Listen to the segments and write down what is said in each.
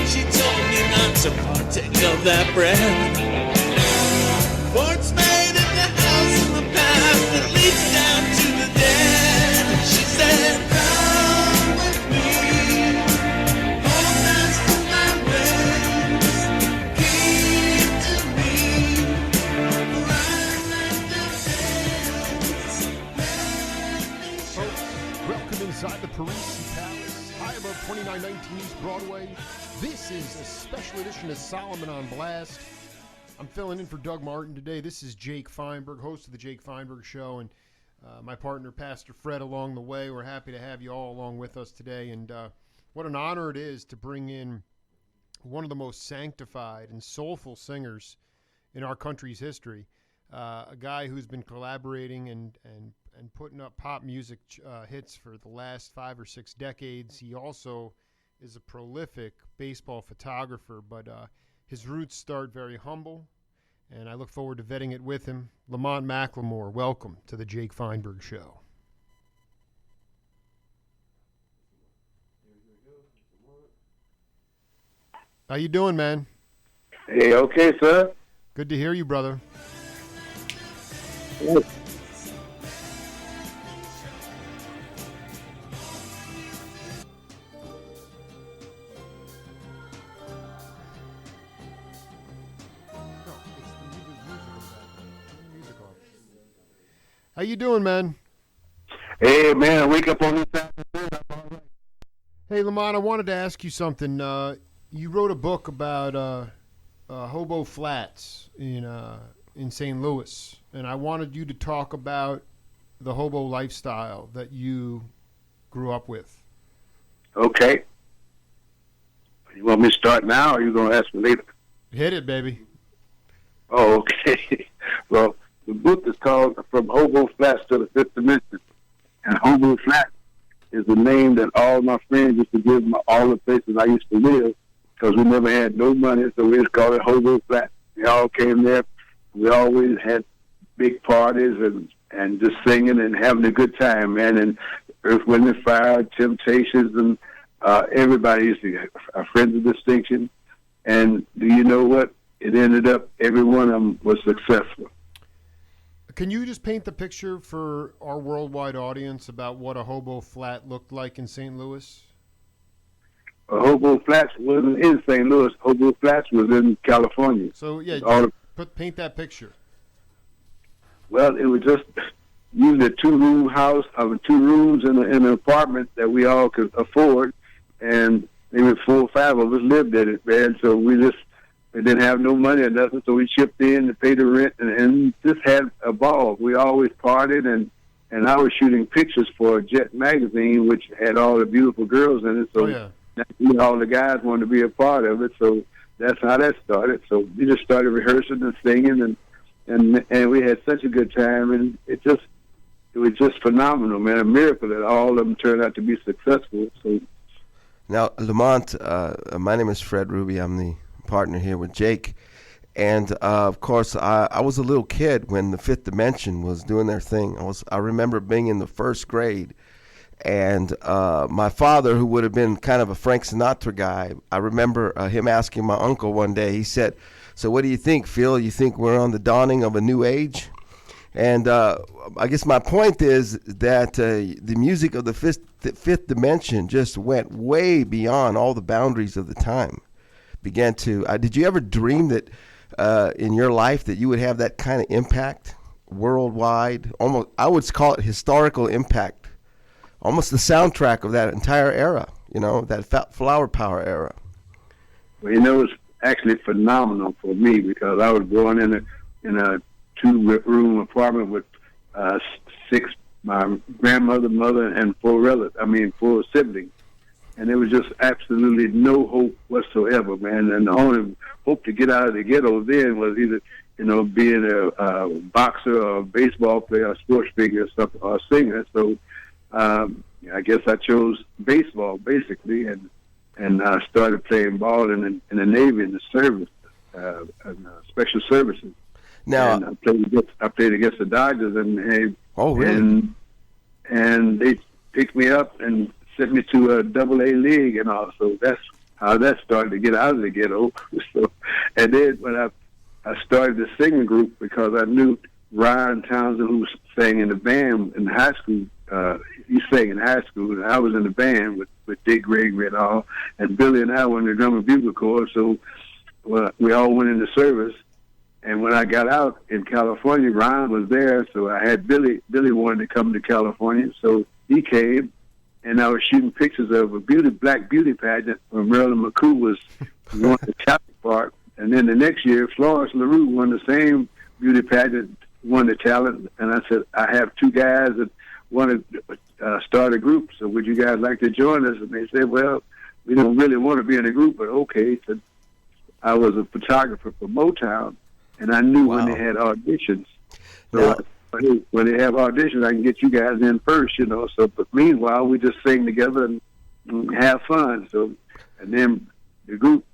she told me not to partake of that bread. For it's made in the house in the past that leads down to the dead. She said, come with me, hold fast to my waist, keep to me, right like the Folks, welcome inside the Parisi Palace, high above 2919 East Broadway. This is a special edition of Solomon on Blast. I'm filling in for Doug Martin today. This is Jake Feinberg, host of the Jake Feinberg Show, and my partner, Pastor Fred, along the way. We're happy to have you all along with us today, and what an honor it is to bring in one of the most sanctified and soulful singers in our country's history, a guy who's been collaborating and putting up pop music hits for the last 5 or 6 decades. He also is a prolific baseball photographer, but his roots start very humble, and I look forward to vetting it with him. Lamonte McLemore, welcome to the Jake Feinberg Show. How you doing, man? Hey, okay, sir. Good to hear you, brother. Yes. How you doing, man? Hey, man, I wake up on this afternoon. I'm all right. Hey, Lamont, I wanted to ask you something. You wrote a book about Hobo Flats in St. Louis, and I wanted you to talk about the hobo lifestyle that you grew up with. Okay. You want me to start now, or are you going to ask me later? Hit it, baby. Oh, okay. Well, the book is called From Hobo Flats to the Fifth Dimension. And Hobo Flats is the name that all my friends used to give me, all the places I used to live, because we never had no money, so we just called it Hobo Flats. We all came there. We always had big parties and just singing and having a good time, man. And Earth, Wind and Fire, Temptations, and everybody used to get Friends of Distinction. And do you know what? It ended up, every one of them was successful. Can you just paint the picture for our worldwide audience about what a hobo flat looked like in St. Louis? Hobo Flats wasn't in St. Louis. Hobo Flats was in California. So, yeah, paint that picture. Well, it was just usually a two-room house, 2 rooms in an apartment that we all could afford, and maybe 4 or 5 of us lived in it, man. So we didn't have no money or nothing, so we chipped in to pay the rent and just had a ball. We always partied, and I was shooting pictures for Jet magazine, which had all the beautiful girls in it. So all the guys wanted to be a part of it. So that's how that started. So we just started rehearsing and singing, and we had such a good time, and it was just phenomenal, man. A miracle that all of them turned out to be successful. So now, Lamont, my name is Fred Ruby. I'm the partner here with Jake, and of course I was a little kid when the Fifth Dimension was doing their thing. I remember being in the first grade, and my father, who would have been kind of a Frank Sinatra guy, I remember him asking my uncle one day. He said, "So what do you think, Phil? You think we're on the dawning of a new age?" And I guess my point is that the music of the Fifth Dimension just went way beyond all the boundaries of the time. Began to did you ever dream that in your life that you would have that kind of impact worldwide? Almost, I would call it historical impact, almost the soundtrack of that entire era, that flower power era. Well, it was actually phenomenal for me, because I was born in a 2-room apartment with 6, my grandmother, mother, and 4 siblings. And there was just absolutely no hope whatsoever, man. And the only hope to get out of the ghetto then was either, being a boxer or a baseball player, a sports figure or something, or a singer. So I guess I chose baseball, basically, and I started playing ball in the Navy, in the service, special services. Now, and I played against the Dodgers, and really? And they picked me up and sent me to a AA league and all. So that's how that started to get out of the ghetto. So, and then when I started the singing group because I knew Ryan Townsend, who sang in the band in high school. He sang in high school, and I was in the band with Dick Gregory and all. And Billy and I were in the drum and bugle corps, so we all went into service. And when I got out in California, Ryan was there, so I had Billy. Billy wanted to come to California, so he came. And I was shooting pictures of a black beauty pageant where Marilyn McCoo was won the talent part. And then the next year, Florence LaRue won the same beauty pageant, won the talent. And I said, I have two guys that want to start a group. So would you guys like to join us? And they said, well, we don't really want to be in a group, but okay. So I was a photographer for Motown, and I knew when they had auditions. So when they have auditions, I can get you guys in first, you know. So, but meanwhile, we just sing together and have fun. So, and then the group,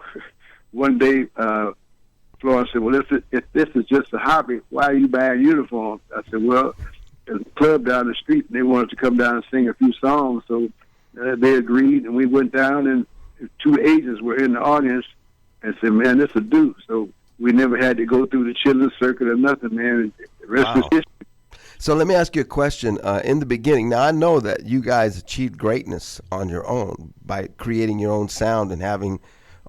one day, Florence said, well, if this is just a hobby, why are you buying uniforms? I said, well, there's a club down the street, and they wanted to come down and sing a few songs. So they agreed, and we went down, and two agents were in the audience and said, man, this will do. So we never had to go through the children's circuit or nothing, man. The rest is history. So let me ask you a question. In the beginning, now I know that you guys achieved greatness on your own by creating your own sound and having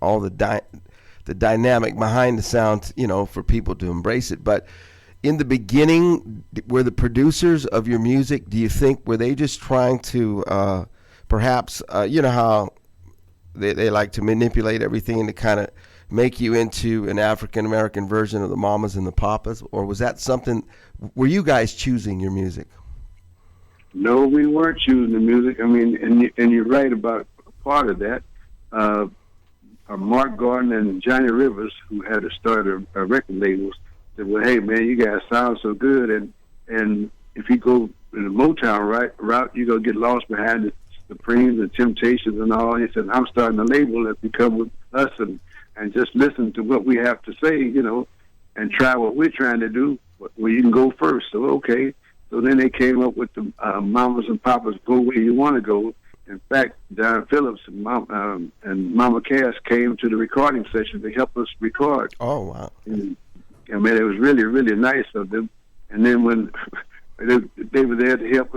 all the dynamic behind the sound, you know, for people to embrace it. But in the beginning, were the producers of your music, do you think, were they just trying to perhaps, you know how they like to manipulate everything to kind of make you into an African-American version of the Mamas and the Papas? Or was that something, were you guys choosing your music? No, we weren't choosing the music. I mean, and you're right about part of that. Mark Gordon and Johnny Rivers, who had started a record labels, said, well, hey, man, you guys sound so good, and if you go in the Motown route, you're going to get lost behind the Supremes and Temptations and all. He said, I'm starting a label that become with us and just listen to what we have to say, you know, and try what we're trying to do. Well, you can go first. So, okay. So then they came up with the Mamas and Papas, Go Where You Want to Go. In fact, Don Phillips and Mama Cass came to the recording session to help us record. Oh, wow. And, I mean, it was really, really nice of them. And then when they were there to help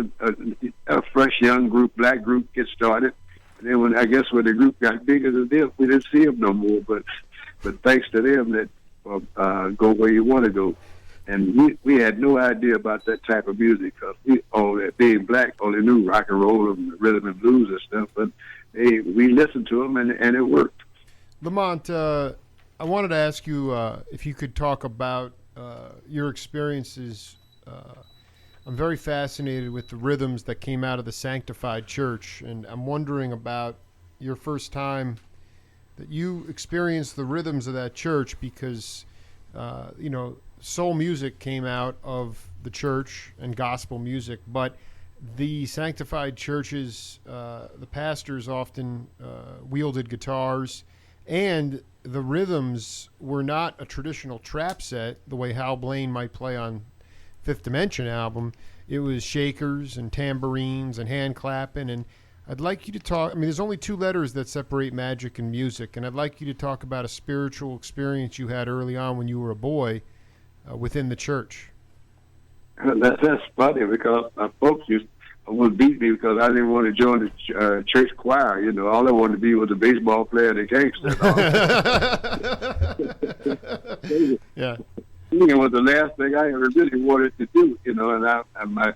a fresh young group, black group, get started. And then when the group got bigger than them, we didn't see them no more. But thanks to them, that Go Where You Want to Go. And we had no idea about that type of music because being black, only knew rock and roll and rhythm and blues and stuff. But we listened to them, and it worked. Lamonte, I wanted to ask you if you could talk about your experiences. I'm very fascinated with the rhythms that came out of the Sanctified Church, and I'm wondering about your first time that you experienced the rhythms of that church because, you know, soul music came out of the church and gospel music, but the Sanctified Churches, the pastors often wielded guitars, and the rhythms were not a traditional trap set the way Hal Blaine might play on Fifth Dimension album. It was shakers and tambourines and hand clapping. And I'd like you to talk, I mean, there's only two letters that separate magic and music, and I'd like you to talk about a spiritual experience you had early on when you were a boy within the church. That's funny because my folks would beat me because I didn't want to join the church choir. You know, all I wanted to be was a baseball player and a gangster. Yeah. Singing was the last thing I ever really wanted to do, you know, and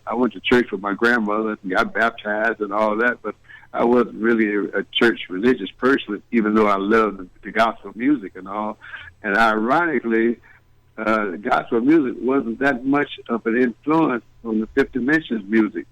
I went to church with my grandmother and got baptized and all that, but I wasn't really a church religious person, even though I loved the gospel music and all. And ironically, gospel music wasn't that much of an influence on the Fifth Dimension's music.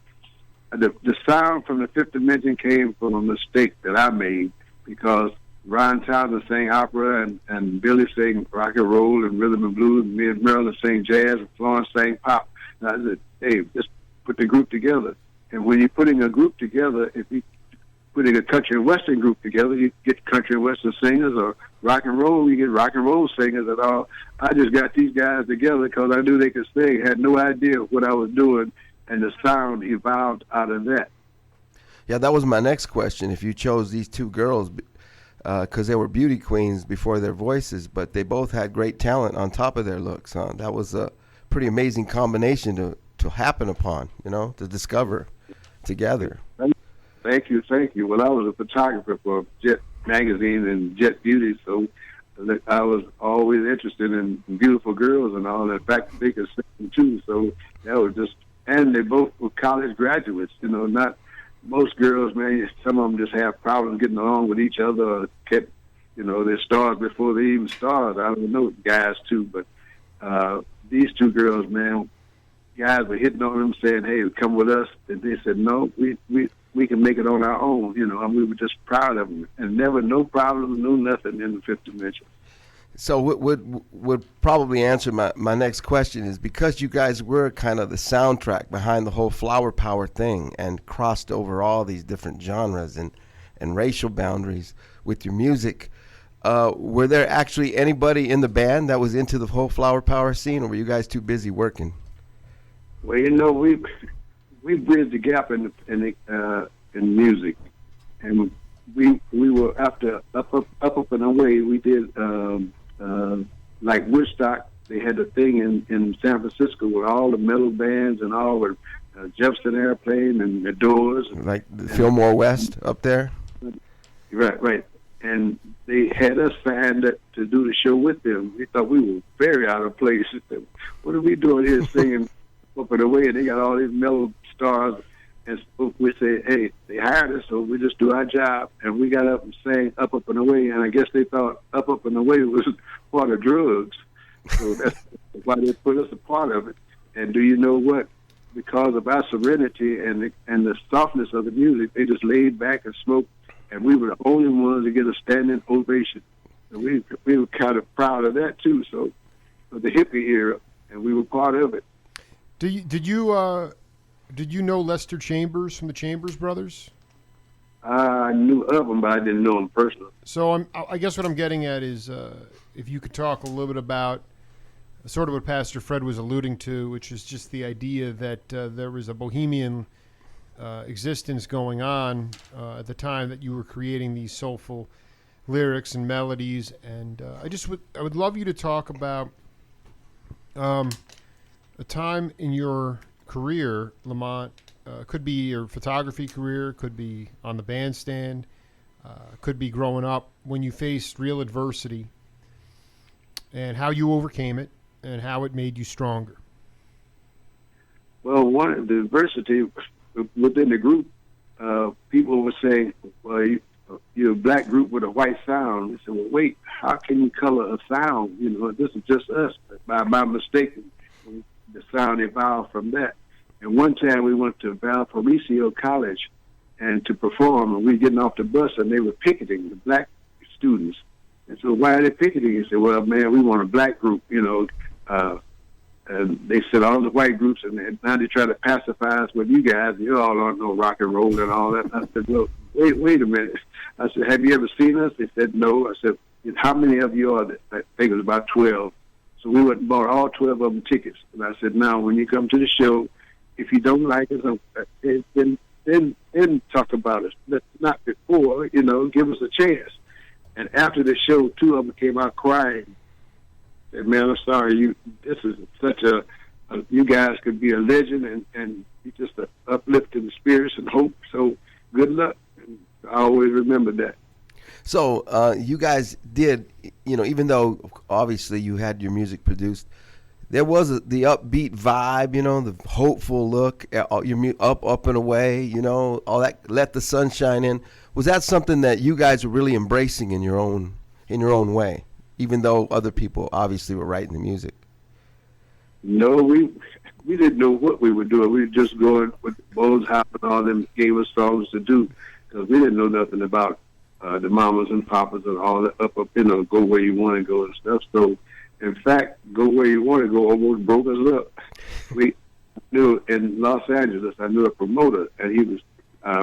The sound from the Fifth Dimension came from a mistake that I made because Ryan Townsend sang opera and Billy sang rock and roll and rhythm and blues, and me and Marilyn sang jazz and Florence sang pop. And I said, hey, just put the group together. And when you're putting a group together, if you putting a country and western group together, you get country and western singers, or rock and roll, you get rock and roll singers and all. I just got these guys together because I knew they could sing, had no idea what I was doing, and the sound evolved out of that. Yeah, that was my next question. If you chose these two girls because they were beauty queens before their voices, but they both had great talent on top of their looks. That was a pretty amazing combination to happen upon, to discover together. Thank you. Well, I was a photographer for Jet Magazine and Jet Beauty, so I was always interested in beautiful girls and all. In fact, they could sing too, so that was just, and they both were college graduates, not most girls, man, some of them just have problems getting along with each other or kept, their stars before they even started. I don't know, guys too, but these two girls, man, guys were hitting on them saying, hey, come with us. And they said, no, we can make it on our own, and we were just proud of them. And never, no problem, no nothing in the fifth dimension. So what would probably answer my next question is, because you guys were kind of the soundtrack behind the whole flower power thing and crossed over all these different genres and racial boundaries with your music, were there actually anybody in the band that was into the whole flower power scene, or were you guys too busy working? Well, we bridged the gap in music, and we were after up and away. We did like Woodstock. They had a thing in San Francisco with all the metal bands and all with Jefferson Airplane and the Doors, like the Fillmore West up there. Right. And they had us signed to do the show with them. We thought we were very out of place. What are we doing here singing up and away? And they got all these metal stars. And so we said, hey, they hired us, so we just do our job. And we got up and sang Up and Away. And I guess they thought Up and Away was part of drugs. So that's why they put us a part of it. And do you know what? Because of our serenity and the softness of the music, they just laid back and smoked. And we were the only ones to get a standing ovation. And we were kind of proud of that, too. So the hippie era, and we were part of it. Did you know Lester Chambers from the Chambers Brothers? I knew of him, but I didn't know him personally. So I guess what I'm getting at is if you could talk a little bit about sort of what Pastor Fred was alluding to, which is just the idea that there was a bohemian existence going on at the time that you were creating these soulful lyrics and melodies. And I would love you to talk about a time in your career, Lamont. Could be your photography career, could be on the bandstand, could be growing up when you faced real adversity and how you overcame it and how it made you stronger. Well, one of the adversity within the group, people were saying, well, you're a black group with a white sound. They said, well, wait, how can you color a sound? This is just us. By mistake, the sound evolved from that. And one time we went to Valparaiso College and to perform, and we were getting off the bus, and they were picketing, the black students. And so why are they picketing? He said, well, man, we want a black group, and they said all the white groups, and now they try to pacify us with you guys. You all don't know rock and roll and all that. And I said, well, wait a minute. I said, have you ever seen us? They said, no. I said, how many of you are there? I think it was about 12. So we went and bought all 12 of them tickets. And I said, now, when you come to the show, if you don't like us, then talk about us. Not before, give us a chance. And after the show, 2 of them came out crying. Said, man, I'm sorry, this is such you guys could be a legend and you just uplifting the spirits and hope. So good luck. And I always remember that. So you guys did, even though obviously you had your music produced, there was the upbeat vibe, the hopeful look, your up and away, all that. Let the sun shine in. Was that something that you guys were really embracing in your own way, even though other people obviously were writing the music? No, we didn't know what we were doing. We were just going with Bones Hop and all them gave us songs to do because we didn't know nothing about the mamas and papas and all that up, go where you want to go and stuff. So. In fact, Go Where You Want to Go almost broke us up. We knew in Los Angeles, I knew a promoter, and he was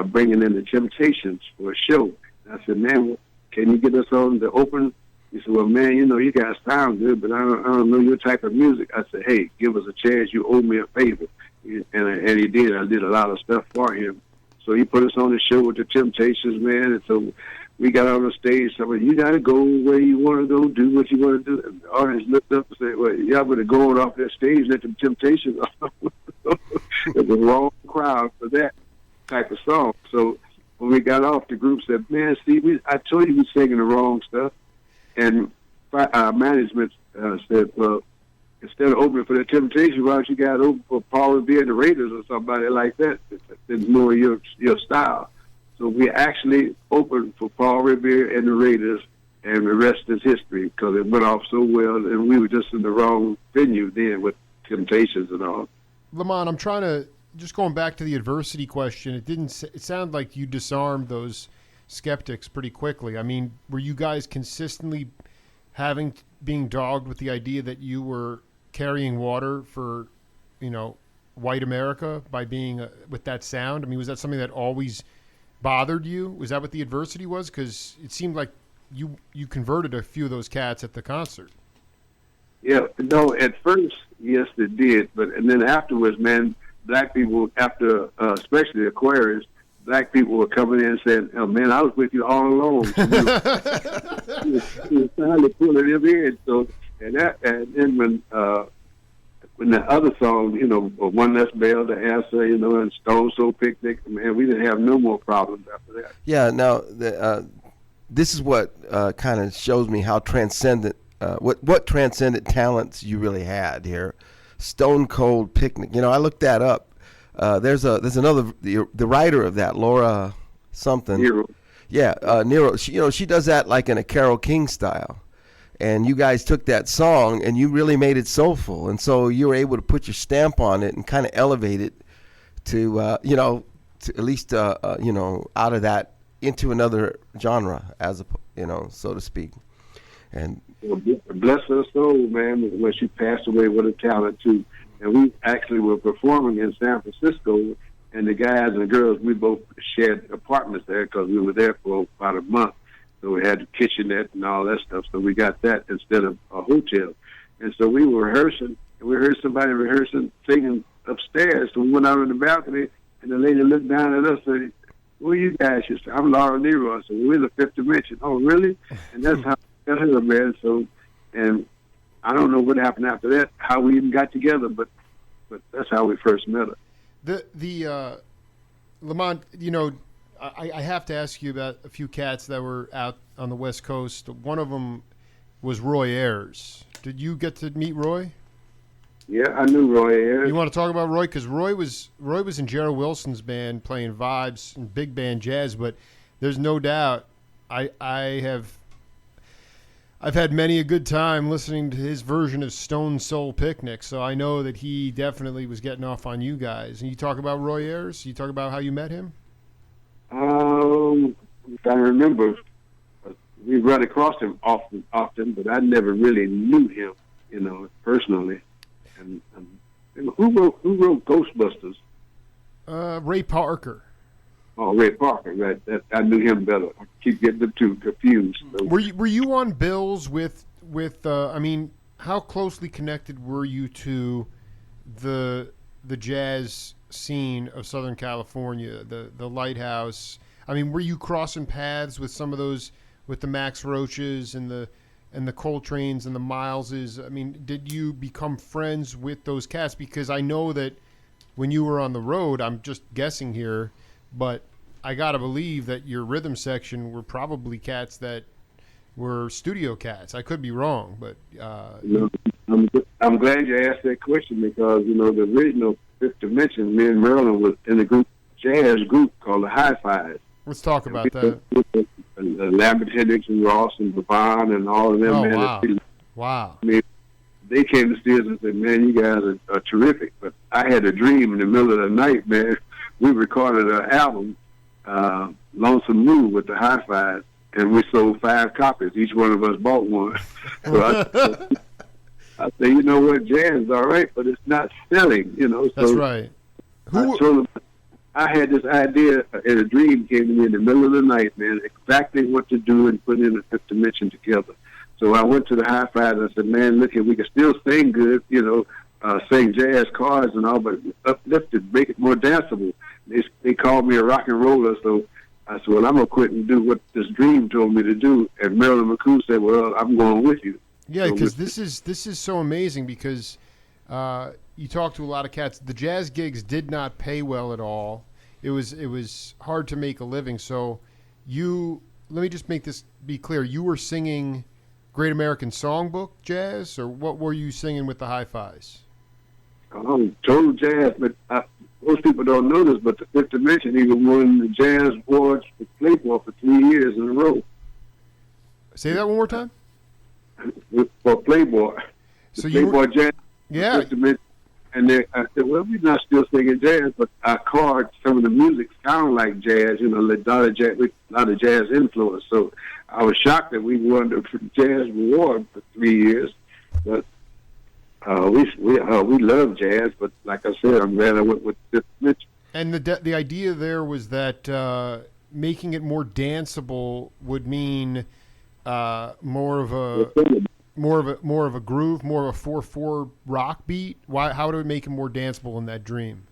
bringing in the Temptations for a show. And I said, man, can you get us on the open? He said, well, man, you guys sound good, but I don't know your type of music. I said, hey, give us a chance. You owe me a favor. And he did. I did a lot of stuff for him. So he put us on the show with the Temptations, man. And so we got on the stage. Somebody, you got to go where you want to go, do what you want to do. And the audience looked up and said, well, y'all better go on off that stage and let them Temptations off. It was the wrong crowd for that type of song. So when we got off, the group said, man, Steve, I told you we were singing the wrong stuff. And management said, well, instead of opening for the Temptations, why don't you guys open for Paul Revere and the Raiders or somebody like that? It's more your style. So we actually opened for Paul Revere and the Raiders, and the rest is history because it went off so well, and we were just in the wrong venue then with Temptations and all. Lamont, I'm trying to, just going back to the adversity question, it sounded like you disarmed those skeptics pretty quickly. I mean, were you guys consistently being dogged with the idea that you were carrying water for, white America by being with that sound? I mean, was that something that always bothered you? Was that what the adversity was? Because it seemed like you converted a few of those cats at the concert. Yeah, no, at first, yes, it did. And then afterwards, man, black people, after, especially Aquarius, black people were coming in and saying, oh, man, I was with you all along. We were finally pulling them in. So, and then when the other songs, One Less Bell to Answer, and Stone Soul Picnic, man, we didn't have no more problems after that. Yeah, now, this is what kind of shows me how transcendent, what transcendent talents you really had here. Stone Cold Picnic. I looked that up. There's another, the writer of that, Laura something. Nero. Yeah, Nero. She does that like in a Carole King style. And you guys took that song and you really made it soulful. And so you were able to put your stamp on it and kind of elevate it to, to at least, out of that into another genre, so to speak. And bless her soul, man, when she passed away, what a talent, too. And we actually were performing in San Francisco, and the guys and the girls, we both shared apartments there because we were there for about a month. So we had the kitchenette and all that stuff. So we got that instead of a hotel. And so we were rehearsing, and we heard somebody rehearsing, singing upstairs. So we went out on the balcony, and the lady looked down at us and said, who are you guys? She said, I'm Laura Nero. I said, we're the Fifth Dimension. Oh, really? And that's how I got her, man. So, and I don't know what happened after that, how we even got together, but that's how we first met her. Lamont, I have to ask you about a few cats that were out on the West Coast. One of them was Roy Ayers. Did you get to meet Roy? Yeah, I knew Roy Ayers. You want to talk about Roy? Because Roy was in Gerald Wilson's band playing vibes and big band jazz, but there's no doubt I've had many a good time listening to his version of Stone Soul Picnic, so I know that he definitely was getting off on you guys. And you talk about Roy Ayers? You talk about how you met him? If I remember, we run across him often, but I never really knew him, personally. And who wrote Ghostbusters? Ray Parker. Oh, Ray Parker, right? I knew him better. I keep getting the two confused. So. Were you on bills with? How closely connected were you to the jazz scene of Southern California, the Lighthouse? I mean, were you crossing paths with some of those, with the Max Roaches and the Coltranes and the Mileses? I mean, did you become friends with those cats? Because I know that when you were on the road, I'm just guessing here, but I gotta believe that your rhythm section were probably cats that were studio cats. I could be wrong, but I'm glad you asked that question because the original Fifth Dimension, me and Marilyn was in a jazz group called the Hi-Fi's. Let's talk about that. Lambert, Hendricks, and Ross and Bavon and all of them. Oh, man, wow. Wow. I mean, they came to see us and said, man, you guys are terrific. But I had a dream in the middle of the night, man. We recorded an album, Lonesome Moon, with the Hi-Fi's, and we sold 5 copies. Each one of us bought one. So I say, you know what, jazz is all right, but it's not selling, So that's right. I told them, I had this idea, and a dream came to me in the middle of the night, man, exactly what to do and put in the Fifth Dimension together. So I went to the Hi-Fi and I said, man, look, we can still sing good, sing jazz chords and all, but uplift it, make it more danceable. They called me a rock and roller, so I said, well, I'm going to quit and do what this dream told me to do. And Marilyn McCoo said, well, I'm going with you. Yeah, So because this is so amazing because you talk to a lot of cats. The jazz gigs did not pay well at all. It was hard to make a living. So let me just make this be clear. You were singing Great American Songbook jazz, or what were you singing with the Hi-Fis? Total jazz, but most people don't know this, but the Fifth Dimension even won the Jazz Awards for Playboy for 3 years in a row. Say that one more time? For Playboy. So Playboy Jazz. Yeah. Fifth Dimension. And I said, well, we're not still singing jazz, but our cards, some of the music sound like jazz, a lot of jazz influence. So I was shocked that we won the Jazz Award for 3 years. But we love jazz, but like I said, I'm glad I went with Fifth Dimension. And the idea there was that making it more danceable would mean more of a groove, more of a 4/4 rock beat. How do we make it more danceable in that dream?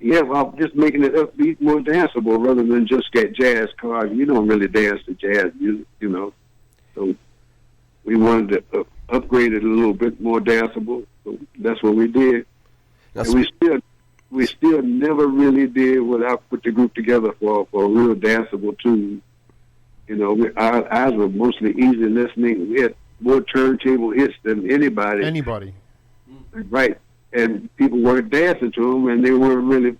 Yeah, well, just making it upbeat, more danceable, rather than just get jazz cards. You don't really dance to jazz music, So we wanted to upgrade it a little bit more danceable. So that's what we did. And we still never really did what I put the group together for a real danceable tune. Our eyes were mostly easy listening. We had more turntable hits than anybody. Right. And people weren't dancing to them, and they weren't really,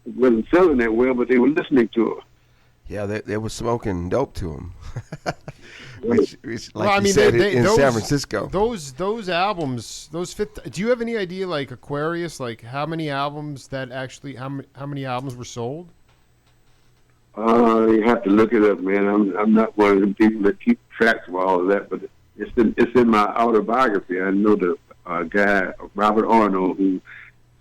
wasn't selling that well, but they were listening to them. Yeah, they were smoking dope to them. Right. Like you said, in San Francisco. Those albums, do you have any idea, like Aquarius, like how many albums how many albums were sold? You have to look it up, man. I'm not one of them people that keep track of all of that, but it's in my autobiography. I know the guy, Robert Arnold, who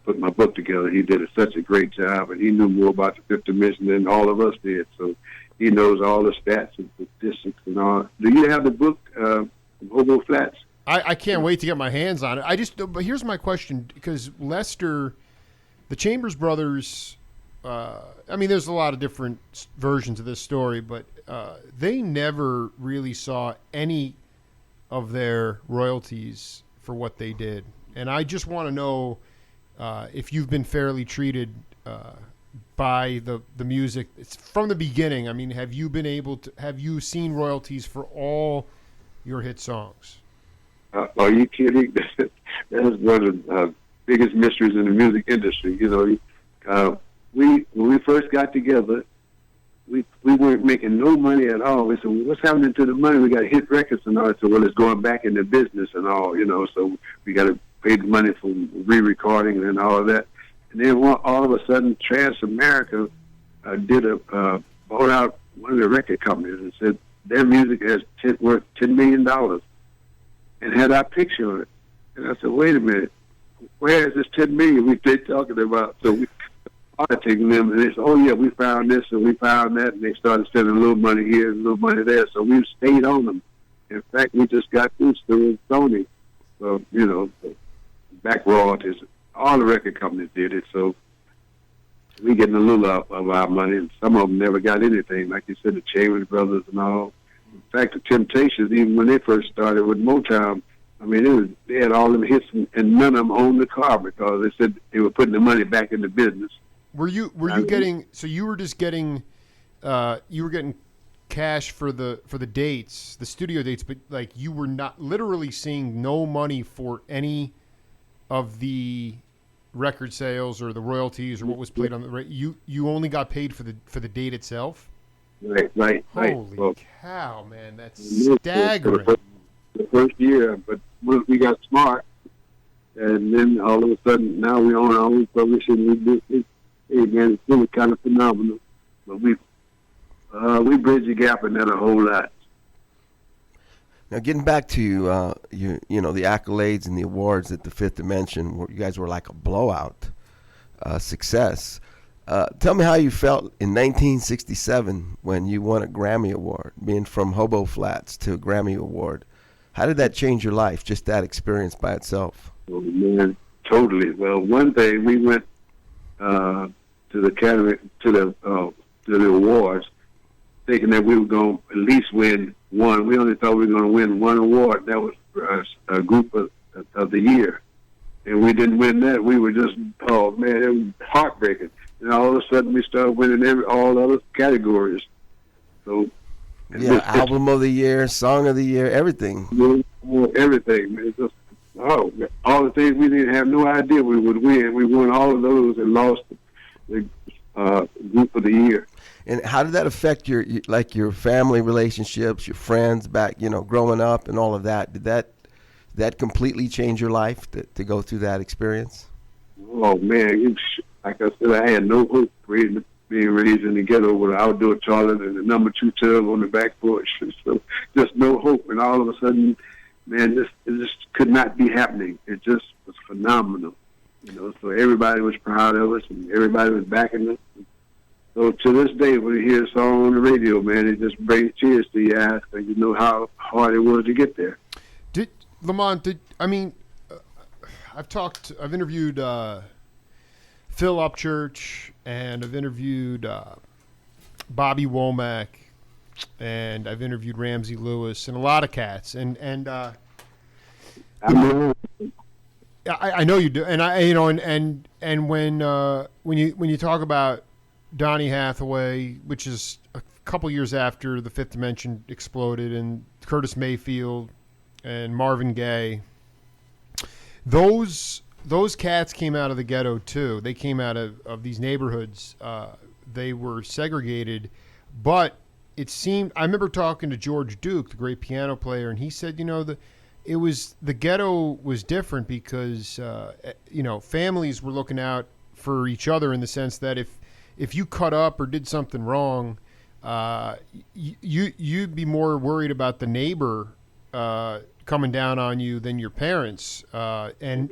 put my book together. He did such a great job, and he knew more about the Fifth Dimension than all of us did. So he knows all the stats and statistics and all. Do you have the book, Hobo Flats? I can't wait to get my hands on it. But here's my question, because Lester, the Chambers Brothers, there's a lot of different versions of this story, but they never really saw any of their royalties for what they did. And I just want to know if you've been fairly treated by the music. It's from the beginning. I mean, have you seen royalties for all your hit songs? Are you kidding? That is one of the biggest mysteries in the music industry. When we first got together, we weren't making no money at all. We said, well, what's happening to the money? We got to hit records and all. I said, well, it's going back into business and all, so we got to pay the money for re-recording and all of that. And then all of a sudden, Transamerica bought out one of the record companies and said their music is worth $10 million and had our picture on it. And I said, wait a minute, where is this $10 million we've talking about? So we auditing them, and they said, oh, yeah, we found this and we found that, and they started sending a little money here and a little money there. So we stayed on them. In fact, we just got this through Sony. So, back royalties. All the record companies did it, so we getting a little of our money, and some of them never got anything, like you said, the Chambers Brothers and all. In fact, the Temptations, even when they first started with Motown, they had all them hits, and none of them owned the car because they said they were putting the money back in the business. Were you getting? So you were just getting, you were getting cash for the dates, the studio dates, but like you were not literally seeing no money for any of the record sales or the royalties or what was played on the you only got paid for the date itself. Right. Holy cow, man, that's staggering. The first year, but we got smart, and then all of a sudden now we own our own publishing. We do it. Hey man, it's really kind of phenomenal. But we bridge the gap in that a whole lot. Now, getting back to the accolades and the awards at the Fifth Dimension, where you guys were like a blowout success. Tell me how you felt in 1967 when you won a Grammy Award, being from Hobo Flats to a Grammy Award. How did that change your life, just that experience by itself? Oh, man, totally. Well, one day we went to the to the awards, thinking that we were going to at least win one. We only thought we were going to win one award. That was a group of the year. And we didn't win that. We were just, oh, man, it was heartbreaking. And all of a sudden, we started winning all other categories. So, yeah, album of the year, song of the year, everything. Everything, man. Just, all the things we didn't have no idea we would win. We won all of those and lost the group of the year. And how did that affect your family relationships, your friends back, growing up and all of that? Did that completely change your life to go through that experience? Oh, man. Like I said, I had no hope being raised in the ghetto with an outdoor toilet and a number 2 tub on the back porch. So just no hope. And all of a sudden, man, it just could not be happening. It just was phenomenal. So everybody was proud of us and everybody was backing us. So to this day, when you hear a song on the radio, man, it just brings tears to your eyes because you know how hard it was to get there. Lamonte, I've interviewed Phil Upchurch, and I've interviewed Bobby Womack, and I've interviewed Ramsey Lewis, and a lot of cats, and I know you do, and and when you talk about Donny Hathaway, which is a couple years after the Fifth Dimension exploded, and Curtis Mayfield and Marvin Gaye, those cats came out of the ghetto too. They came out of these neighborhoods. They were segregated, but it seemed, I remember talking to George Duke, the great piano player, and he said, the ghetto was different because families were looking out for each other in the sense that if you cut up or did something wrong, you'd be more worried about the neighbor coming down on you than your parents, and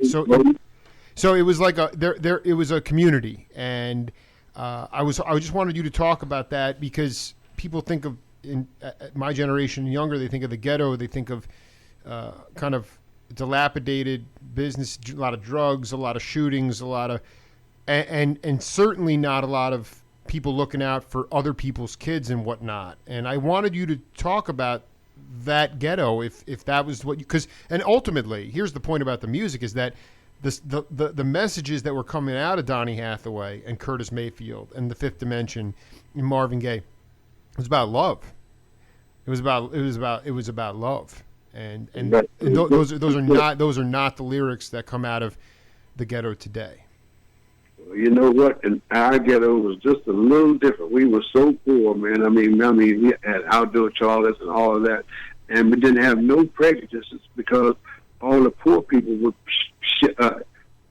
so it was like it was a community, and I just wanted you to talk about that because people think of in my generation and younger, they think of the ghetto, they think of kind of dilapidated business, a lot of drugs, a lot of shootings, a lot of and certainly not a lot of people looking out for other people's kids and whatnot. And I wanted you to talk about that ghetto, if that was what you, because, and ultimately, here's the point about the music is that the messages that were coming out of Donny Hathaway and Curtis Mayfield and the Fifth Dimension and Marvin Gaye, it was about love. It was about love, and those are not the lyrics that come out of the ghetto today. Well, you know what? And our ghetto was just a little different. We were so poor, man. I mean, we had outdoor toilets and all of that, and we didn't have no prejudices because all the poor people were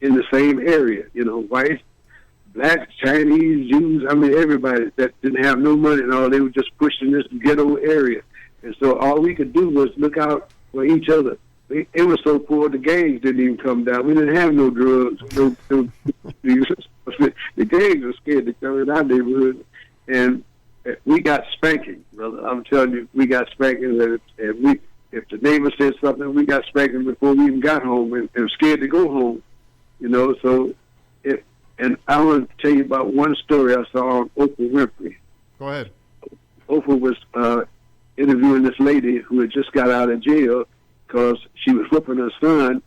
in the same area. Whites, blacks, Chinese, Jews. I mean, everybody that didn't have no money and all. They were just pushed in this ghetto area, and so all we could do was look out for each other. It was so poor, the gangs didn't even come down. We didn't have no drugs. The gangs were scared to come in our neighborhood. And we got spanking, brother. I'm telling you, we got spanking. And if the neighbor said something, we got spanking before we even got home and were scared to go home. So and I want to tell you about one story I saw on Oprah Winfrey. Go ahead. Oprah was interviewing this lady who had just got out of jail because she was whipping her son,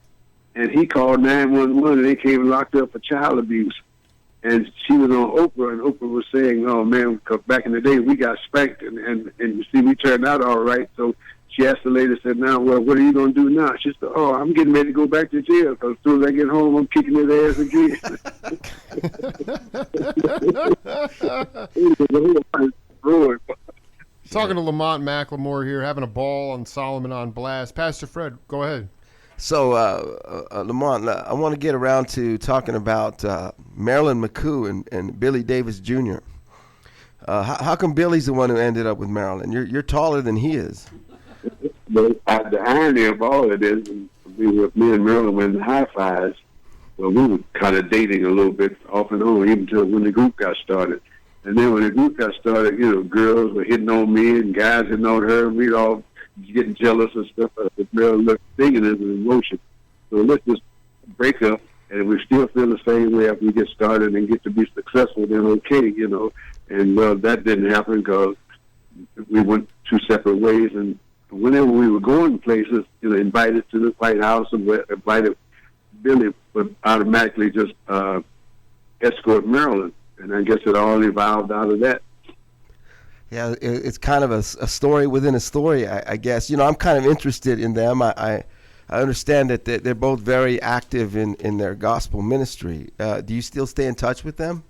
and he called 911, and they came and locked her up for child abuse. And she was on Oprah, and Oprah was saying, "Oh man, because back in the day we got spanked, and you see, we turned out all right." So she asked the lady, said, "Now, well, what are you going to do now?" She said, "Oh, I'm getting ready to go back to jail because as soon as I get home, I'm kicking his ass again." Talking to Lamont McLemore here, having a ball on Solomon on Blast. Pastor Fred, go ahead. So, Lamont, I want to get around to talking about Marilyn McCoo and Billy Davis Jr. How come Billy's the one who ended up with Marilyn? You're taller than he is. The irony of all it is, me and Marilyn were in high fives. Well, we were kind of dating a little bit off and on, even until when the group got started. And then when the group got started, girls were hitting on me and guys hitting on her, and we'd all getting jealous and stuff. But Marilyn looked thinking as an emotion. So let's just break up And if we still feel the same way after we get started and get to be successful, then okay, And that didn't happen because we went two separate ways. And whenever we were going places, invited to the White House and invited Billy would automatically just escort Marilyn. And I guess it all evolved out of that. Yeah, it's kind of a story within a story, I guess. I'm kind of interested in them. I understand that they're both very active in their gospel ministry. Do you still stay in touch with them?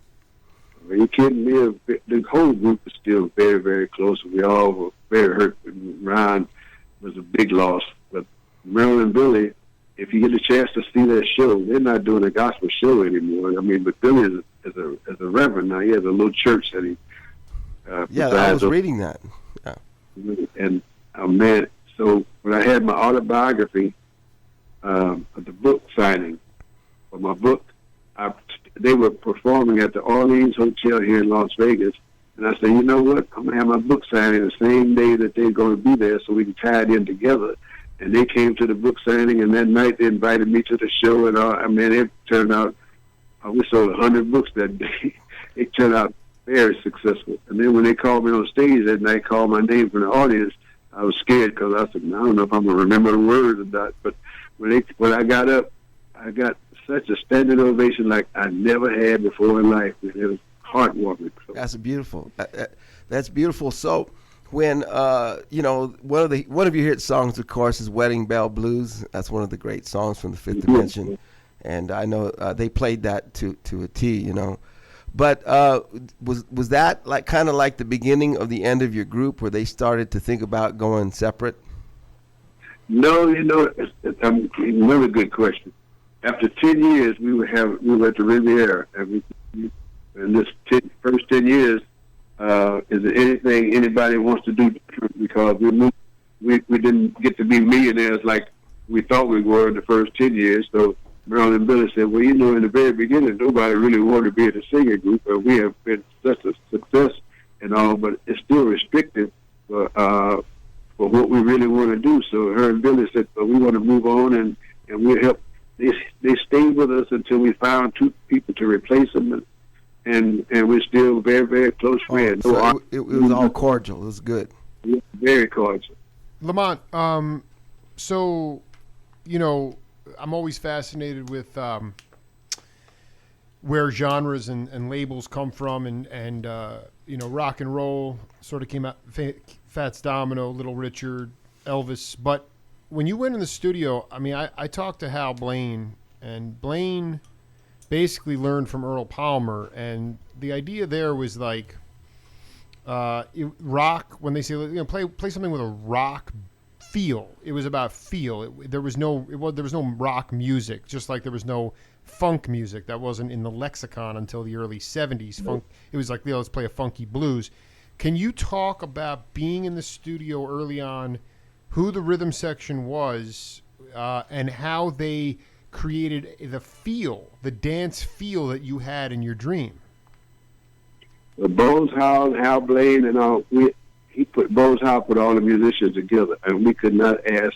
Are you kidding me? The whole group is still very, very close. We all were very hurt. Ron was a big loss. But Marilyn and Billy, if you get a chance to see their show, they're not doing a gospel show anymore. I mean, but Billy is a reverend now. He has a little church that he. Yeah, I was reading that. Yeah. And man, so when I had my autobiography, the book signing for my book, they were performing at the Orleans Hotel here in Las Vegas, and I said, you know what? I'm gonna have my book signing the same day that they're going to be there, so we can tie it in together. And they came to the book signing, and that night they invited me to the show, and it turned out we sold 100 books that day. It turned out very successful. And then when they called me on stage that night, called my name from the audience, I was scared because I said, I don't know if I'm going to remember the words or not. But when I got up, I got such a standing ovation like I never had before in life. It was heartwarming. So. That's beautiful. That's beautiful. So when, one of your hit songs, of course, is Wedding Bell Blues. That's one of the great songs from the Fifth Dimension. And I know they played that to a T, But was that kind of like the beginning of the end of your group, where they started to think about going separate? No, it's another good question. After 10 years, we were at the Riviera, and this first 10 years, is there anything anybody wants to do different? Because we didn't get to be millionaires like we thought we were in the first 10 years. So Marilyn and Billy said, well, in the very beginning, nobody really wanted to be in a singing group, and we have been such a success and all, but it's still restricted for what we really want to do. So her and Billy said, well, we want to move on, and we'll help. They stayed with us until we found two people to replace them, and we're still very, very close friends. So it was all cordial. It was good. Yeah, very cordial. Lamont, so, I'm always fascinated with where genres and labels come from, and rock and roll sort of came out, Fats Domino, Little Richard, Elvis. But when you went in the studio, I mean, I talked to Hal Blaine, and Blaine basically learned from Earl Palmer, and the idea there was like rock. When they say play something with a rock feel, it was about feel. There was no rock music, just like there was no funk music. That wasn't in the lexicon until the early 70s. Funk, it was like, let's play a funky blues. Can you talk about being in the studio early on, who the rhythm section was, and how they created the dance feel that you had in your dream? The Bones Howell, Hal Blaine, and all, Bones Howell put all the musicians together, and we could not ask.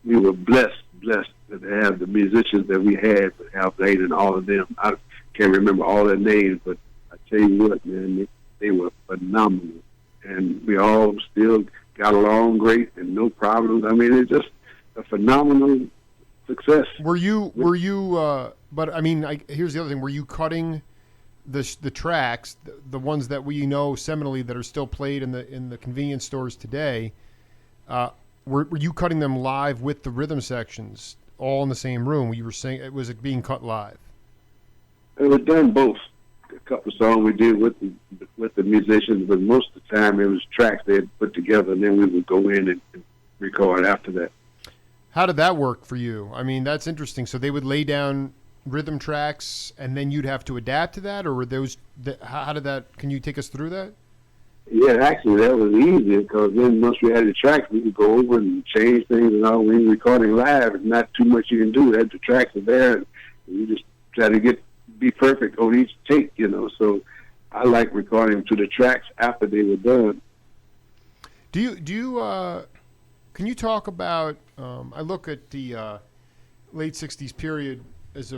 We were blessed to have the musicians that we had, with Hal Blaine and all of them. I can't remember all their names, but I tell you what, man, they were phenomenal, and we all still got along great and no problems. I mean, it's just a phenomenal success. Were you? But I mean, here's the other thing: were you cutting the tracks, the ones that we know seminally that are still played in the convenience stores today? Were you cutting them live with the rhythm sections, all in the same room? You were saying was it being cut live? It was done both. A couple of songs we did with the musicians, but most of the time it was tracks they had put together, and then we would go in and record after that. How did that work for you? I mean, that's interesting. So they would lay down rhythm tracks, and then you'd have to adapt to that, or were those? How did that? Can you take us through that? Yeah, actually, that was easy because then once we had the tracks, we could go over and change things and all. When recording live, it's not too much you can do. The tracks are there, and you just try to be perfect on each take, So I like recording to the tracks after they were done. Do you? Can you talk about? I look at the late '60s period as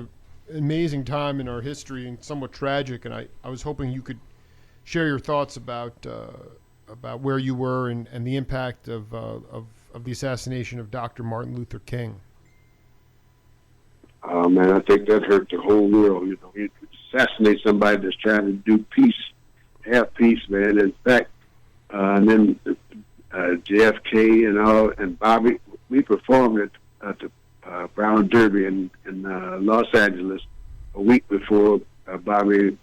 amazing time in our history and somewhat tragic. And I was hoping you could share your thoughts about where you were and the impact of the assassination of Dr. Martin Luther King. Man, I think that hurt the whole world. You know, you assassinate somebody that's trying to do peace, have peace, man. In fact, and then JFK and all, and Bobby, we performed at the Brown Derby in Los Angeles a week before Bobby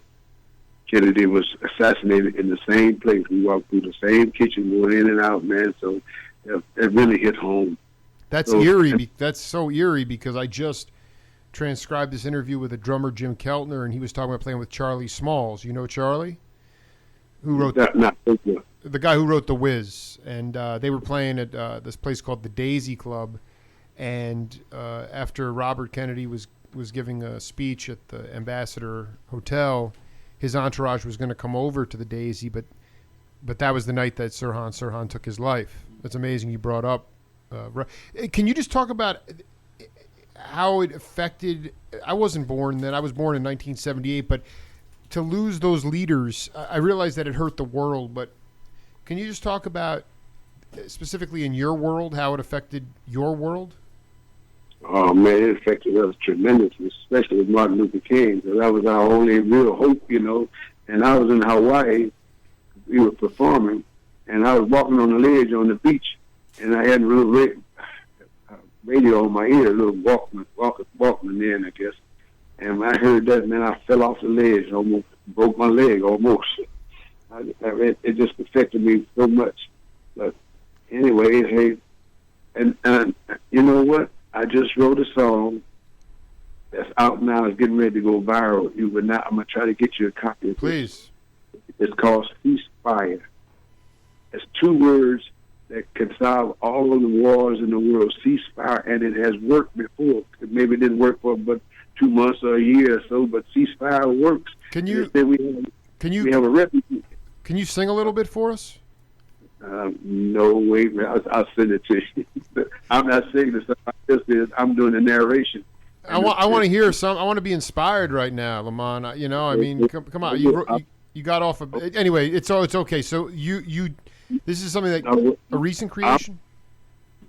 Kennedy was assassinated in the same place. We walked through the same kitchen, going in and out, man. So it really hit home. That's eerie. That's so eerie because I just transcribed this interview with the drummer Jim Keltner, and he was talking about playing with Charlie Smalls. You know Charlie? Who wrote the guy who wrote The Wiz, and they were playing at this place called the Daisy Club, and after Robert Kennedy was giving a speech at the Ambassador Hotel, his entourage was going to come over to the Daisy, but that was the night that Sirhan took his life. That's amazing you brought up. Can you just talk about how it affected? I wasn't born then. I was born in 1978, but to lose those leaders, I realized that it hurt the world, but can you just talk about specifically in your world, how it affected your world? Oh, man, it affected us tremendously, especially with Martin Luther King. So that was our only real hope, you know. And I was in Hawaii. We were performing, and I was walking on the ledge on the beach, and I had a little radio on my ear, a little Walkman then, I guess. And when I heard that, man, I fell off the ledge, almost broke my leg, almost. It just affected me so much. But anyway, hey, and you know what? I just wrote a song that's out now. It's getting ready to go viral. I'm gonna try to get you a copy of it. Please. It's called Ceasefire. It's 2 words that can solve all of the wars in the world. Ceasefire, and it has worked before. It maybe didn't work for but 2 months or a year or so, but ceasefire works. Can you we have a refugee. Can you sing a little bit for us? No, wait, man. I'll send it to you. I'm not singing this. I'm doing the narration. I want to hear some. I want to be inspired right now, Lamont. You know, I mean, come on. You got off anyway. It's okay. So this is something that a recent creation.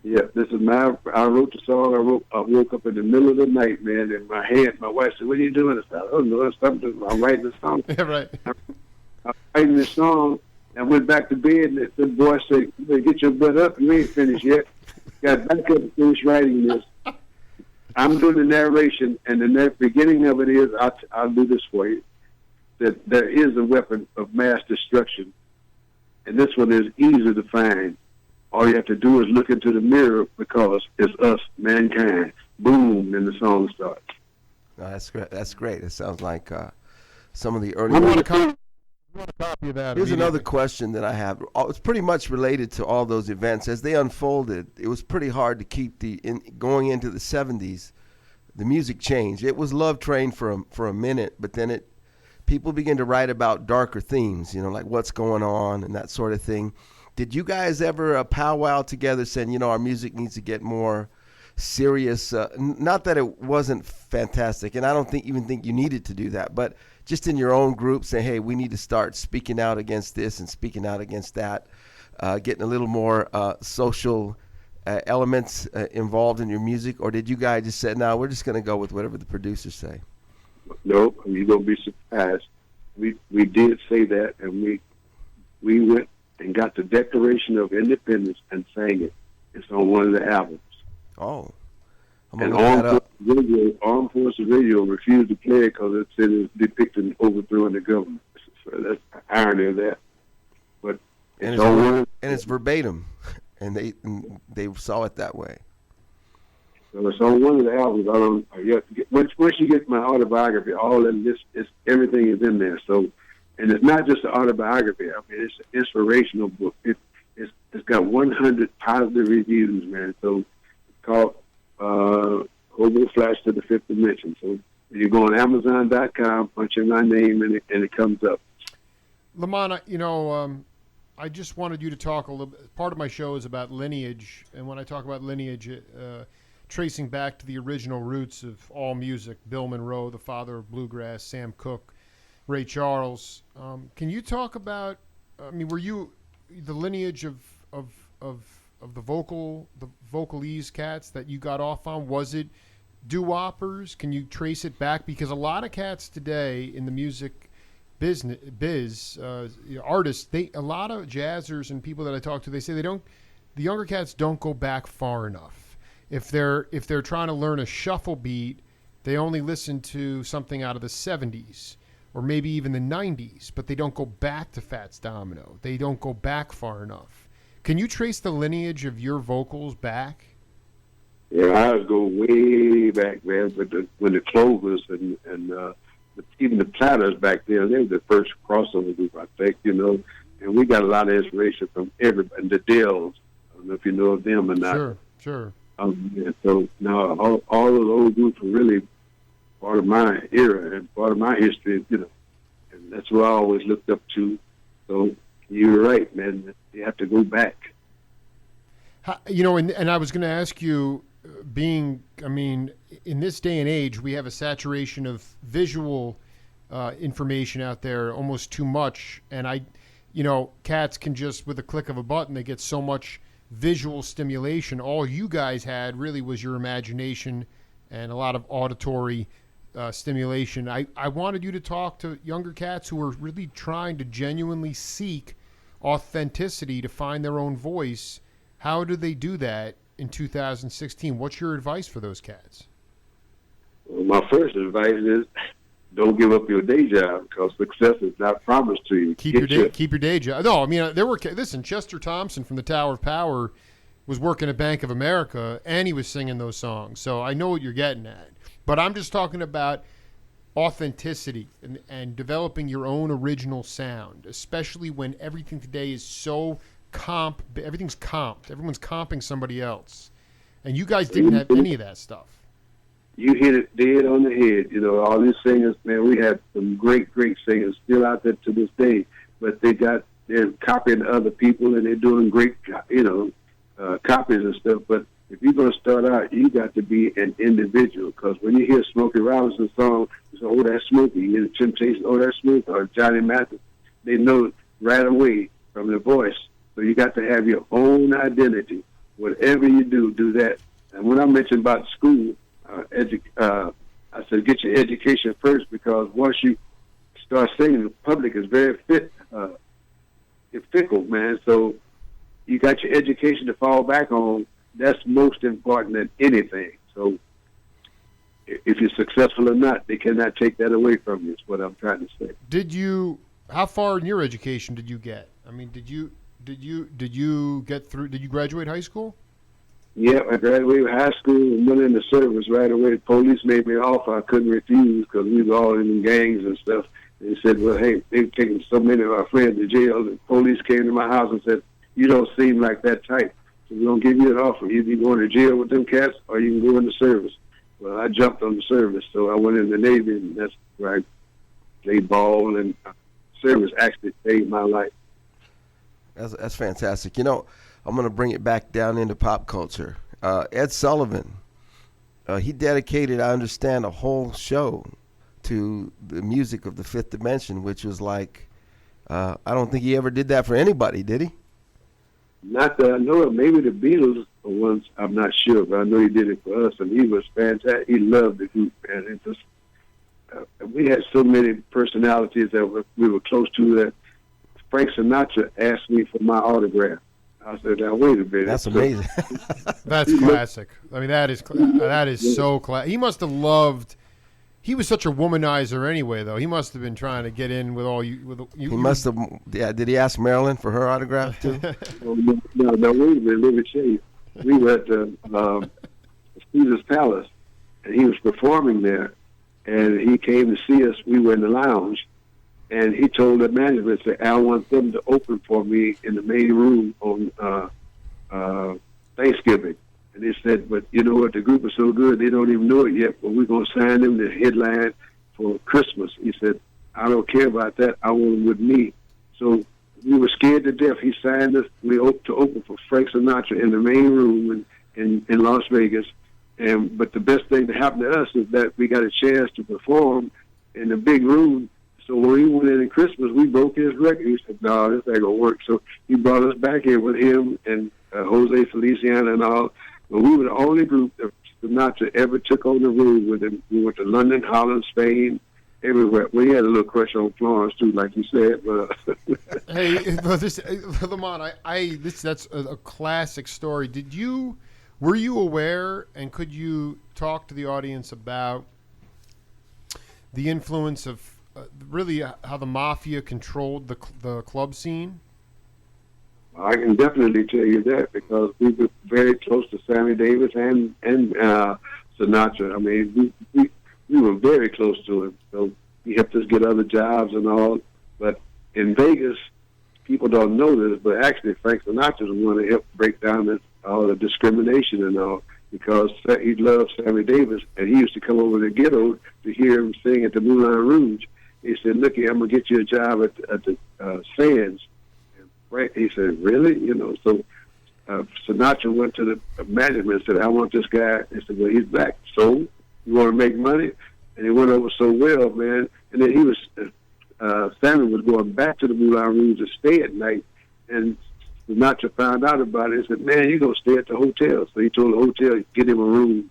Yeah, this is I wrote the song. I woke up in the middle of the night, man, and my wife said, "What are you doing?" I said, "Oh no, something. I'm writing a song." Yeah, right. I'm writing this song. I went back to bed, and the boy said, "You better get your butt up. You ain't finished yet." Got back up and finished writing this. I'm doing the narration, and the beginning of it is, I'll do this for you, that there is a weapon of mass destruction, and this one is easy to find. All you have to do is look into the mirror because it's us, mankind. Boom, and the song starts. No, that's great. That's great. It sounds like some of the early. I want a copy of that. Here's another question that I have. It's pretty much related to all those events as they unfolded. It was pretty hard to keep going into the 70s. The music changed. It was Love Train for a minute, but then people began to write about darker themes, you know, like what's going on and that sort of thing. Did you guys ever powwow together saying, you know, our music needs to get more serious? Not that it wasn't fantastic, and I don't even think you needed to do that, but just in your own group, say, hey, we need to start speaking out against this and speaking out against that, getting a little more social elements involved in your music? Or did you guys just say, no, we're just going to go with whatever the producers say? No, you're going to be surprised. We did say that, and we went and got the Declaration of Independence and sang it. It's on one of the albums. Oh. I'm going to look that up. Armed Forces Radio refused to play it because it said it was depicting overthrowing the government. So that's the irony of that. But it's verbatim, and they saw it that way. So it's on one of the albums. Once you get my autobiography, all of this, everything is in there. So, and it's not just an autobiography. I mean, it's an inspirational book. It's got 100 positive reviews, man. So it's called Hobo Flash to the Fifth Dimension. So you go on Amazon.com, punch in my name, and it comes up. Lamont, you know, I just wanted you to talk a little bit. Part of my show is about lineage, and when I talk about lineage, tracing back to the original roots of all music, Bill Monroe, the father of bluegrass, Sam Cooke, Ray Charles. Can you talk about? I mean, were you the lineage of the vocalese cats that you got off on? Was it doo-woppers? Can you trace it back? Because a lot of cats today in the music artists, a lot of jazzers and people that I talk to, they say the younger cats don't go back far enough. If they're trying to learn a shuffle beat, they only listen to something out of the 70s or maybe even the 90s, but they don't go back to Fats Domino. They don't go back far enough. Can you trace the lineage of your vocals back? Yeah, I was going way back, man. But when the Clovers and even the Platters back there, they were the first crossover group, I think, And we got a lot of inspiration from everybody. And the Dells, I don't know if you know of them or not. Sure. So now all of those groups were really part of my era and part of my history, And that's what I always looked up to. So you're right, man. You have to go back. And I was going to ask you, in this day and age, we have a saturation of visual information out there, almost too much. And cats can just, with a click of a button, they get so much visual stimulation. All you guys had really was your imagination and a lot of auditory stimulation. I wanted you to talk to younger cats who are really trying to genuinely seek authenticity to find their own voice. How do they do that in 2016? What's your advice for those cats? Well, my first advice is don't give up your day job because success is not promised to you. Keep your day job. No, Chester Thompson from the Tower of Power was working at Bank of America and he was singing those songs. So I know what you're getting at. But I'm just talking about authenticity and developing your own original sound, especially when everything today is so everything's comped. Everyone's comping somebody else. And you guys didn't have any of that stuff. You hit it dead on the head. All these singers, man, we have some great, great singers still out there to this day, but they're copying other people and they're doing great, copies and stuff. But if you're going to start out, you got to be an individual because when you hear Smokey Robinson's song, you say, oh, that's Smokey. You hear Temptation, oh, that's Smokey, or Johnny Mathis. They know right away from the voice. So you got to have your own identity. Whatever you do that. And when I mentioned about school, I said get your education first because once you start singing, the public is very fickle, man. So you got your education to fall back on. That's most important than anything. So if you're successful or not, they cannot take that away from you is what I'm trying to say. How far in your education did you get? I mean, did you get through? Did you graduate high school? Yeah, I graduated high school and went in the service right away. The police made me offer. I couldn't refuse because we were all in gangs and stuff. They said, well, hey, they've taken so many of our friends to jail. The police came to my house and said, you don't seem like that type. So we're going to give you an offer. Either you going to jail with them cats or you can go in the service. Well, I jumped on the service, so I went in the Navy, and that's where I played ball, and service actually saved my life. That's fantastic. I'm going to bring it back down into pop culture. Ed Sullivan, he dedicated, I understand, a whole show to the music of the Fifth Dimension, which was like, I don't think he ever did that for anybody, did he? Not that I know of. Maybe the Beatles once, I'm not sure, but I know he did it for us, and he was fantastic. He loved the group, and it just, we had so many personalities that we were close to that Frank Sinatra asked me for my autograph. I said, now, wait a minute. That's amazing. That's classic. I mean, that is so classic. He must have loved. He was such a womanizer anyway, though. He must have been trying to get in with all you. He must have. Yeah. Did he ask Marilyn for her autograph too? No, wait a minute. Let me tell you. We were at Caesar's Palace, and he was performing there, and he came to see us. We were in the lounge, and he told the management, "Say, I want them to open for me in the main room on Thanksgiving." And they said, but you know what, the group is so good, they don't even know it yet, but we're going to sign them the headline for Christmas. He said, I don't care about that. I want them with me. So we were scared to death. He signed us to open for Frank Sinatra in the main room in Las Vegas. But the best thing that happened to us is that we got a chance to perform in the big room. So when we went in Christmas, we broke his record. He said, "No, this ain't gonna work." So he brought us back in with him and Jose Feliciano and all. But we were the only group that Sinatra ever took on the road with him. We went to London, Holland, Spain, everywhere. We had a little crush on Florence too, like you said. But hey, Lamont, that's a classic story. Were you aware, and could you talk to the audience about the influence of really how the mafia controlled the club scene? I can definitely tell you that because we were very close to Sammy Davis and Sinatra. I mean, we were very close to him. So he helped us get other jobs and all. But in Vegas, people don't know this, but actually Frank Sinatra was the one that helped break down all the discrimination and all, because he loved Sammy Davis, and he used to come over to the ghetto to hear him sing at the Moulin Rouge. He said, "Look here, I'm going to get you a job at the Sands." And Frank, he said, "Really?" So Sinatra went to the management and said, "I want this guy." He said, "Well, he's black, so you want to make money?" And it went over so well, man. And then he was, Sammy was going back to the Moulin Rouge to stay at night, and Sinatra found out about it and said, "Man, you're going to stay at the hotel." So he told the hotel, "Get him a room."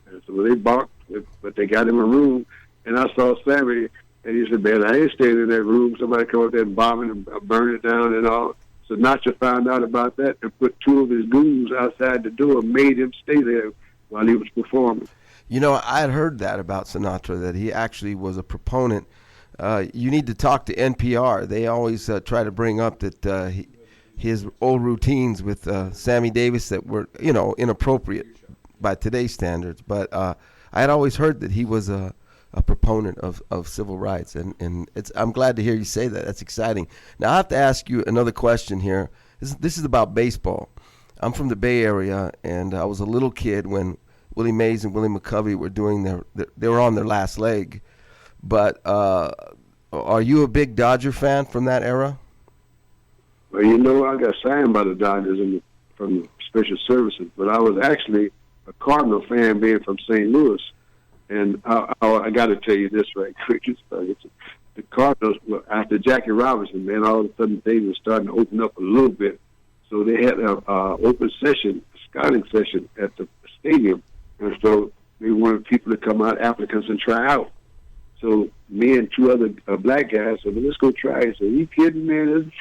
And so they balked, but they got him a room. And I saw Sammy, and he said, "Man, I ain't staying in that room. Somebody come up there and bomb it and burn it down and all." So Sinatra found out about that and put two of his goons outside the door, made him stay there while he was performing. I had heard that about Sinatra, that he actually was a proponent. You need to talk to NPR. They always try to bring up that his old routines with Sammy Davis that were, inappropriate by today's standards. But I had always heard that he was a proponent of civil rights, and I'm glad to hear you say that. That's exciting. Now I have to ask you another question here. This is about baseball. I'm from the Bay Area, and I was a little kid when Willie Mays and Willie McCovey were doing they were on their last leg. But are you a big Dodger fan from that era? Well, I got signed by the Dodgers from the Special Services, but I was actually a Cardinal fan being from St. Louis. And I got to tell you this right quick. The Cardinals, after Jackie Robinson, man, all of a sudden things were starting to open up a little bit. So they had an open session, scouting session at the stadium. And so they wanted people to come out, applicants, and try out. So me and two other black guys said, "Well, let's go try it." So, "Are you kidding, man?"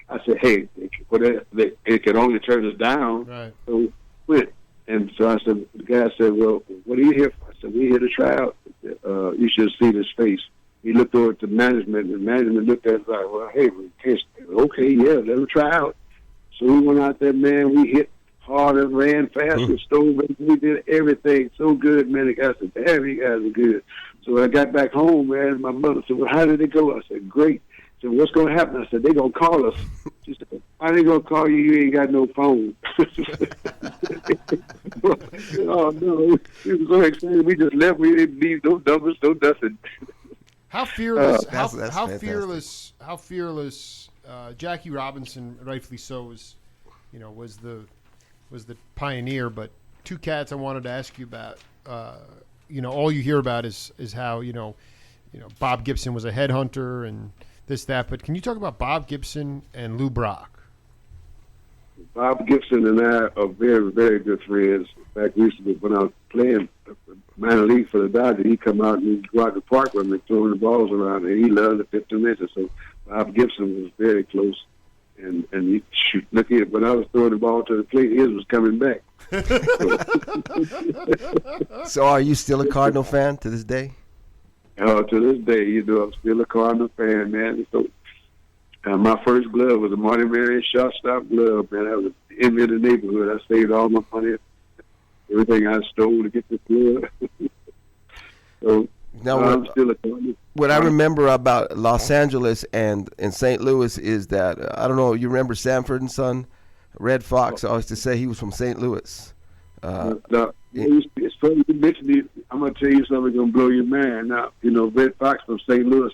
I said, "Hey, it can only turn us down." Right. So we went. And so I said, the guy said, "Well, what are you here for?" I said, "We're here to try out." You should have seen his face. He looked over at the management, and the management looked at us like, "Well, hey, okay, yeah, let him try out." So we went out there, man. We hit hard and ran fast and stole. We did everything so good, man. The guy said, "Damn, you guys are good." So when I got back home, man, my mother said, "Well, how did it go?" I said, "Great." She said, "What's going to happen?" I said, "They're going to call us." She said, "How they going to call you? You ain't got no phone." Oh, no. We were so excited. We just left. We didn't leave no numbers, no nothing. How fearless, That's how fantastic. fearless, Jackie Robinson, rightfully so, was the pioneer. But two cats I wanted to ask you about. All you hear about is how Bob Gibson was a headhunter and this, that. But can you talk about Bob Gibson and Lou Brock? Bob Gibson and I are very, very good friends. In fact, we used to be, when I was playing minor league for the Dodgers, he'd come out and he'd go out to the park with me, throwing the balls around, and he loved the 15 minutes. So Bob Gibson was very close. And he shoot. Look at when I was throwing the ball to the plate, his was coming back. So are you still a Cardinal fan to this day? To this day, I'm still a Cardinal fan, man. So my first glove was a Marty Marion shortstop glove, man. I was in the neighborhood. I saved all my money, everything I stole to get this glove. So now, I'm still a Cardinal. What I remember about Los Angeles and St. Louis is that, I don't know, you remember Sanford and Son? Red Fox always to say he was from St. Louis. It's funny you mentioned it. I'm going to tell you something going to blow your mind. Now, Red Fox from St. Louis,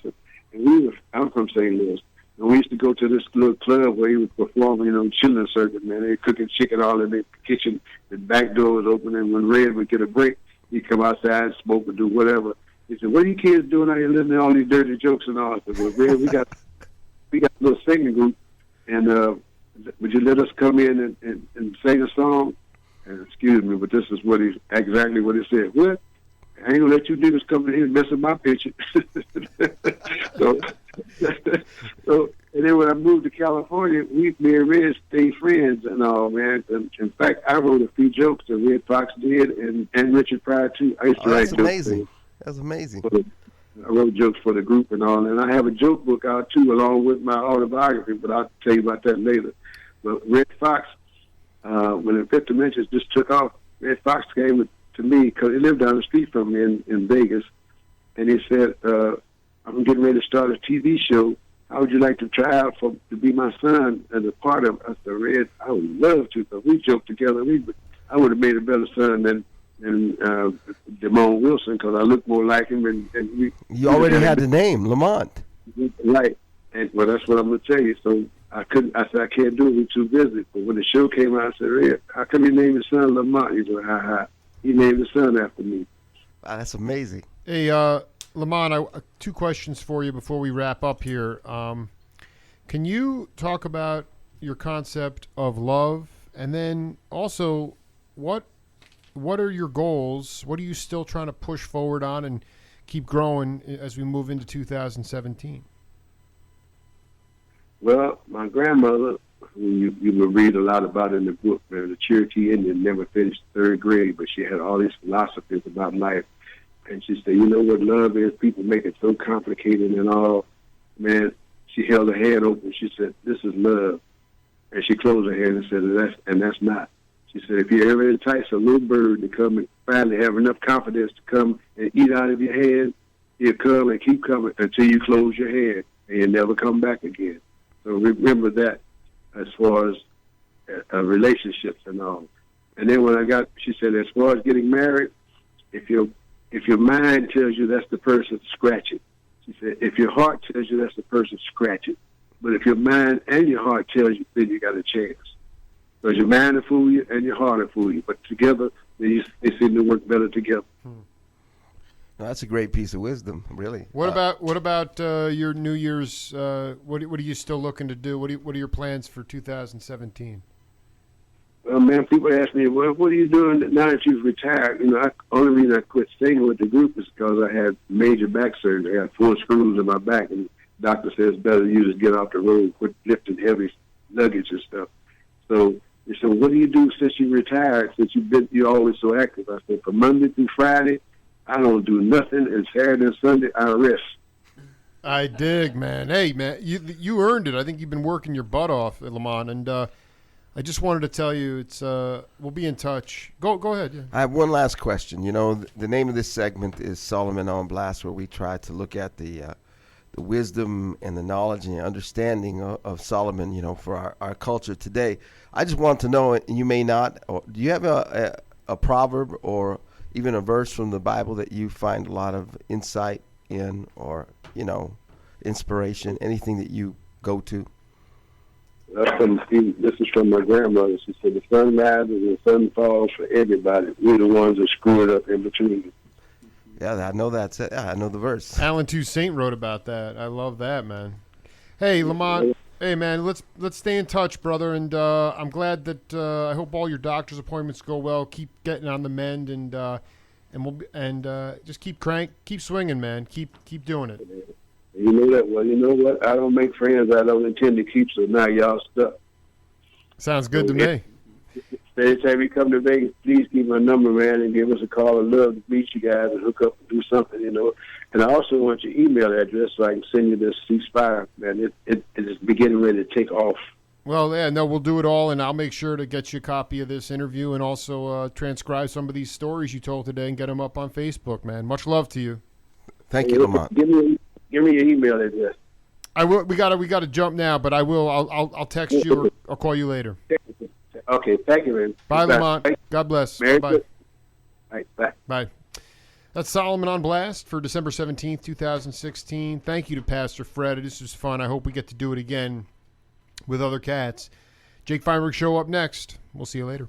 and I'm from St. Louis. And we used to go to this little club where he was performing, children's circuit, man. They cooking chicken all in the kitchen. The back door was open, and when Red would get a break, he'd come outside, smoke, or do whatever. He said, "What are you kids doing out here listening to all these dirty jokes and all?" I said, "Well, Red, we got a little singing group, and would you let us come in and sing a song?" And excuse me, but this is exactly what he said. "What? I ain't gonna let you niggas come in here and mess up my picture." so, and then when I moved to California, me and Red stayed friends and all, man. And in fact, I wrote a few jokes that Red Fox did, and Richard Pryor too. I used to write jokes. Amazing. That's amazing. I wrote jokes for the group and all, and I have a joke book out too, along with my autobiography. But I'll tell you about that later. But Red Fox, when the Fifth Dimensions just took off, Red Fox came to me because he lived down the street from me in Vegas, and he said, "I'm getting ready to start a TV show. How would you like to try out to be my son as a part of?" I said, "Red, I would love to." So we joked together. I would have made a better son than Damone Wilson because I look more like him. And you already had the name, Lamonte. Right. And well, that's what I'm gonna tell you. So I said I can't do it. We're too busy. But when the show came out, I said, "Red, how come you named your son Lamont?" He said, "Ha ha." He named his son after me. Wow, that's amazing. Hey, Lamont, two questions for you before we wrap up here. Can you talk about your concept of love, and then also what are your goals? What are you still trying to push forward on and keep growing as we move into 2017? Well, my grandmother, who you will read a lot about in the book, man, the Cherokee Indian, never finished third grade, but she had all these philosophies about life. And she said, "You know what love is? People make it so complicated and all." Man, she held her hand open. She said, "This is love." And she closed her hand and said, that's not. She said, "If you ever entice a little bird to come and finally have enough confidence to come and eat out of your hand, he'll come and keep coming until you close your hand and you'll never come back again." So remember that as far as relationships and all. And then she said, as far as getting married, if your mind tells you that's the person, scratch it. She said, if your heart tells you that's the person, scratch it. But if your mind and your heart tells you, then you got a chance. Because your mind will fool you and your heart will fool you. But together, they seem to work better together. No, that's a great piece of wisdom, really. What about your New Year's? What are you still looking to do? What are your plans for 2017? Well, man, people ask me, "Well, what are you doing now that you've retired?" Only reason I quit singing with the group is because I had major back surgery. I had 4 screws in my back, and the doctor says it's better you just get off the road, quit lifting heavy luggage and stuff. So they said, "What do you do since you retired? Since you're always so active?" I said, "From Monday through Friday, I don't do nothing, and Saturday and Sunday I rest." I dig, man. Hey, man, you earned it. I think you've been working your butt off, Lamont, and I just wanted to tell you we'll be in touch. Go ahead. Yeah. I have one last question. The name of this segment is Solomon on Blast, where we try to look at the wisdom and the knowledge and the understanding of Solomon, for our culture today. I just want to know, and you may not, do you have a proverb or even a verse from the Bible that you find a lot of insight in, or inspiration, anything that you go to? This is from my grandmother. She said, "The sun rises and the sun falls for everybody. We're the ones that screw it up in between." Yeah, I know that's it. Yeah, I know the verse. Alan Toussaint wrote about that. I love that, man. Hey, Lamont. Hey, man. Let's stay in touch, brother. And I'm glad that I hope all your doctor's appointments go well. Keep getting on the mend, and just keep swinging, man. Keep doing it. You know that. Well, you know what? I don't make friends I don't intend to keep, so now y'all stuck. Sounds good to me. Every time you come to Vegas, please keep my number, man, and give us a call. I'd love to meet you guys and hook up and do something, And I also want your email address so I can send you this ceasefire, man. It is beginning ready to take off. Well, yeah, no, we'll do it all, and I'll make sure to get you a copy of this interview and also transcribe some of these stories you told today and get them up on Facebook, man. Much love to you. Thank you, Lamont. Give me your email address. I will. We gotta jump now, but I will. I'll text you or I'll call you later. Okay, thank you, man. Bye, Lamont. God bless. Merry Bye. Christmas. All right, bye. Bye. That's Solomon on Blast for December 17th, 2016. Thank you to Pastor Fred. This was fun. I hope we get to do it again with other cats. Jake Feinberg Show up next. We'll see you later.